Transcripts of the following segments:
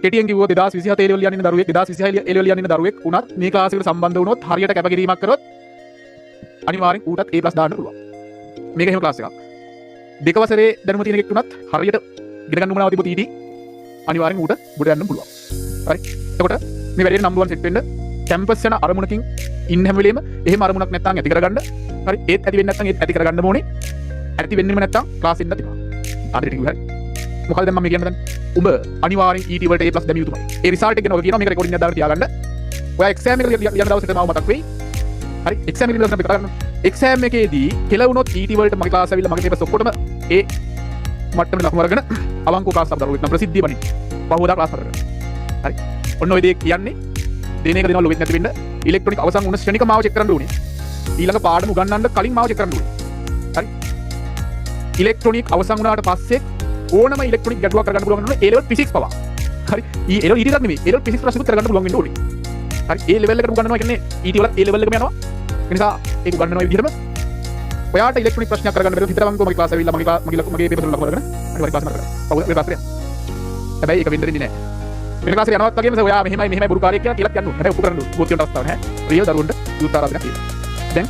කෙටියෙන් කිව්වොත් 2027 ලෙවල් යන දරුවෙක් 2026 ලෙවල් යන දරුවෙක් උනත් මේ ක්ලාස් එකට සම්බන්ධ වුණොත් හරියට කැපකිරීමක් කරොත් අනිවාර්යෙන් ඌටත් A+ දාන්න පුළුවන්. මේක එහෙම ක්ලාස් එකක්. දෙක වසරේ දැනුම තියෙන කෙනෙක් උනත් හරියට ඉගෙන ගන්න උවමනාව තිබුත් ඊටි අනිවාර්යෙන් ඌට ගොඩ යන්න පුළුවන්. හරි. එතකොට මේ වැඩේ නම්බර් 1 සෙට් වෙන්න කැම්පස් යන අරමුණකින් ඉන්න හැම වෙලේම එහෙම අරමුණක් නැත්නම් ඇති කරගන්න. හරි. ඒත් ඇති වෙන්නේ නැත්නම් ඒත් ඇති කරගන්න ඕනේ. ඇති වෙන්නෙම නැත්නම් ක්ලාස් එන්න තිබුණා. ආදිට කිව්වා. මොකද දැන් මම කියන්නේ දැන් ඔබ අනිවාර්යෙන් ඊටි වලට A+ දැමිය යුතුමයි. ඒ රිසල්ට් එක ගැන ඔය කියනවා මේක රෙකෝඩින් එකක් දාලා තියාගන්න. ඔයා එක්සෑම් එක යන දවසට මාව මතක් වෙයි. හරි. එක්සෑම් එක ඉස්සරහට කතා කරන්න. එක්සෑම් එකේදී කෙලවුනොත් ඊටි වලට මගේ ක්ලාස් ඇවිල්ලා මගේ පේපර්ස් ඔක්කොටම ඒ මට්ටමේ ලකුණු අරගෙන අවංකව ක්ලාස් අප දරුවෙක් නම් ප්‍රසිද්ධිය වනින්. පහවදා ක්ලාස් කරගෙන. හරි. ඔන්න ඔය දේ කියන්නේ දින එක දිනවල ලොගෙත් නැති වෙන්න ඉලෙක්ට්‍රොනික අවසන් වුණ ශ්‍රේණික මාව චෙක් කරන්න ඕනේ. ඊළඟ පාඩම උගන්වන්න කලින් මාව චෙක් කරන්න ඕනේ. හරි. ඉලෙක්ට්‍රොනික අවසන් වුණාට පස්සේ ඕනම ඉලෙක්ට්‍රොනික ගැටලුවක් කරගන්න පුළුවන් වෙනවා A level physics පවා. හරි. ඊ A level ඊට නෙමෙයි A level physics ප්‍රශ්නකුත් කරගන්න පුළුවන් වෙන්න ඕනේ. හරි. A level එකට උගන්වනවා කියන්නේ ඊට වලත් A level එකම යනවා. ඒ නිසා ඒක උගන්වනවා විදිහටම ඔයාට ඉලෙක්ට්‍රොනික ප්‍රශ්නයක් කරගන්න බැරිව හිතරවන්කෝ මගේ ක්ලාස් ඇවිල්ලා මගේ පේපර් වල ලකුණු අරගෙන අනිවාර්ය ක්ලාස් කරගන්න. ඔව් ඒ ක්ලාස් කරේ. හැබැයි ඒක වෙන්න දෙන්නේ නැහැ. මේ ක්ලාස් එක යනවත් වගේම ඔයා මෙහෙමයි බුරුකාරයෙක් කියලා කියන්න ඕනේ. හැබැයි ඔප්පු කරන්න ඕනේ. ගෝත්‍රියට අවස්ථාව නැහැ. රියල් දරුවන්ට යුත් ආරාධනයක් තියෙනවා. දැන්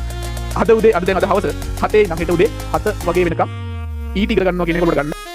අද හවස 7 ඉඳන් හෙට උදේ 7 වගේ වෙනකම් ඊටි ඉගෙන ගන්නවා කියන එක ඔබට ගන්න.